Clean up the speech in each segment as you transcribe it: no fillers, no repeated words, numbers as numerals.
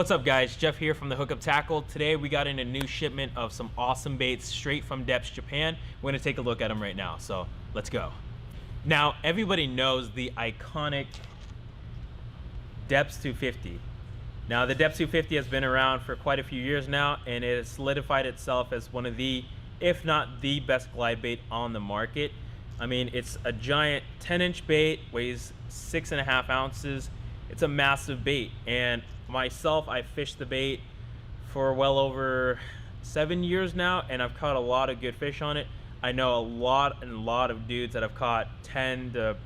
What's up guys, Geoff here from the Hookup Tackle. Today we got in a new shipment of some awesome baits straight from Deps, Japan. We're gonna take a look at them right now, so let's go. Now, everybody knows the iconic Deps 250. Now, the Deps 250 has been around for quite a few years now, and it has solidified itself as one of the, if not the best glide bait on the market. I mean, it's a giant 10-inch bait, weighs 6.5 ounces. It's a massive bait, and myself, I fished the bait for well over 7 years now, and I've caught a lot of good fish on it. I know a lot of dudes that have caught 10 to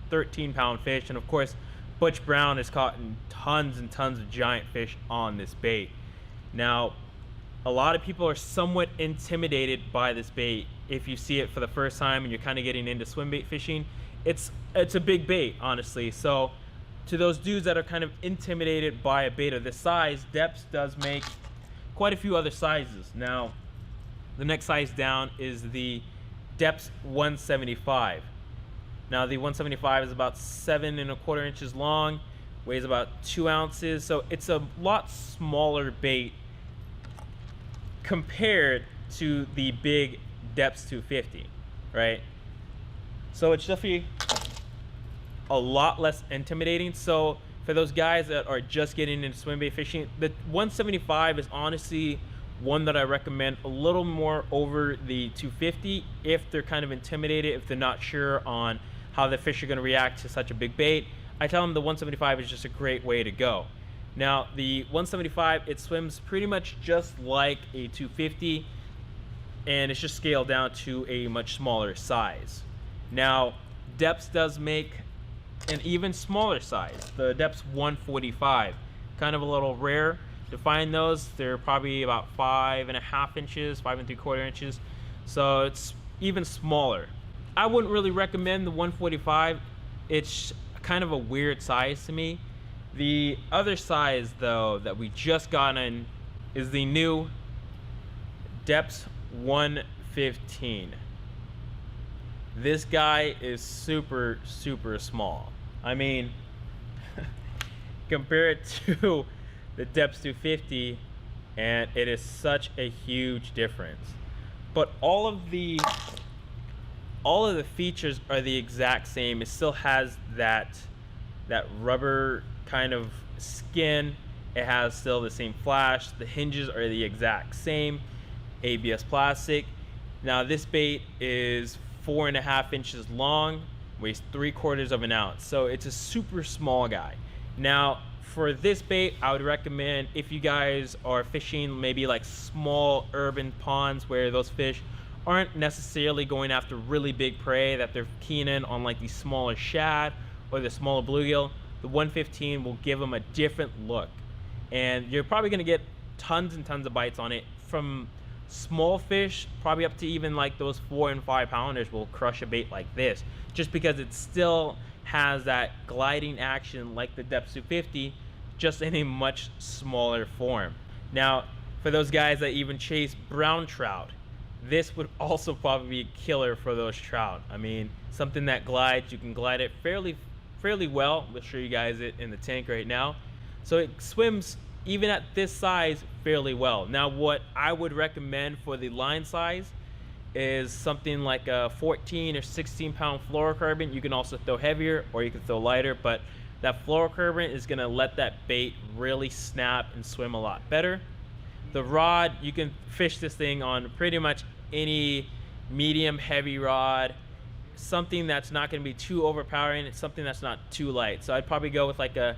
13 pound fish, and of course Butch Brown has caught tons and tons of giant fish on this bait. Now, a lot of people are somewhat intimidated by this bait. If you see it for the first time and you're kind of getting into swim bait fishing, it's a big bait, honestly. So to those dudes that are kind of intimidated by a bait of this size, Deps does make quite a few other sizes. Now, the next size down is the Deps 175. Now, the 175 is about 7.25 inches long, weighs about 2 ounces, so it's a lot smaller bait compared to the big Deps 250, right? So it's definitely a lot less intimidating. So for those guys that are just getting into swim bait fishing, the 175 is honestly one that I recommend a little more over the 250 if they're kind of intimidated, if they're not sure on how the fish are going to react to such a big bait. I tell them the 175 is just a great way to go. Now, the 175, it swims pretty much just like a 250, and it's just scaled down to a much smaller size. Now, Deps does make an even smaller size, the Deps 145. Kind of a little rare to find those. They're probably about 5.5 inches, 5.75 inches. So it's even smaller. I wouldn't really recommend the 145. It's kind of a weird size to me. The other size though that we just got in is the new Deps 115. This guy is super small. I mean, compare it to the Deps 250 and it is such a huge difference. But all of the features are the exact same. It still has that rubber kind of skin. It has still the same flash. The hinges are the exact same. ABS plastic. Now this bait is 4.5 inches long, weighs 3/4 ounce. So it's a super small guy. Now for this bait, I would recommend if you guys are fishing maybe like small urban ponds where those fish aren't necessarily going after really big prey, that they're keen in on like the smaller shad or the smaller bluegill, the 115 will give them a different look. And you're probably gonna get tons and tons of bites on it, from small fish probably up to even like those 4 and 5 pounders will crush a bait like this, just because it still has that gliding action like the Deps 250, just in a much smaller form. Now, for those guys that even chase brown trout, this would also probably be a killer for those trout. I mean, something that glides, you can glide it fairly well. We'll show you guys it in the tank right now. So it swims even at this size fairly well. Now, what I would recommend for the line size is something like a 14 or 16 pound fluorocarbon. You can also throw heavier or you can throw lighter, but that fluorocarbon is gonna let that bait really snap and swim a lot better. The rod, you can fish this thing on pretty much any medium heavy rod, something that's not gonna be too overpowering. It's something that's not too light. So I'd probably go with like a,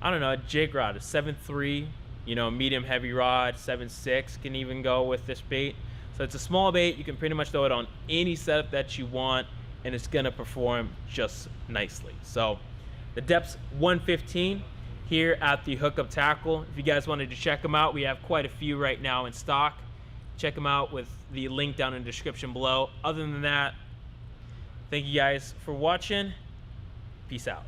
I don't know, a jig rod, a 7.3, you know, medium heavy rod, 7.6 can even go with this bait. So it's a small bait. You can pretty much throw it on any setup that you want and it's gonna perform just nicely. So the Deps 115 here at the Hookup Tackle. If you guys wanted to check them out, we have quite a few right now in stock. Check them out with the link down in the description below. Other than that, thank you guys for watching. Peace out.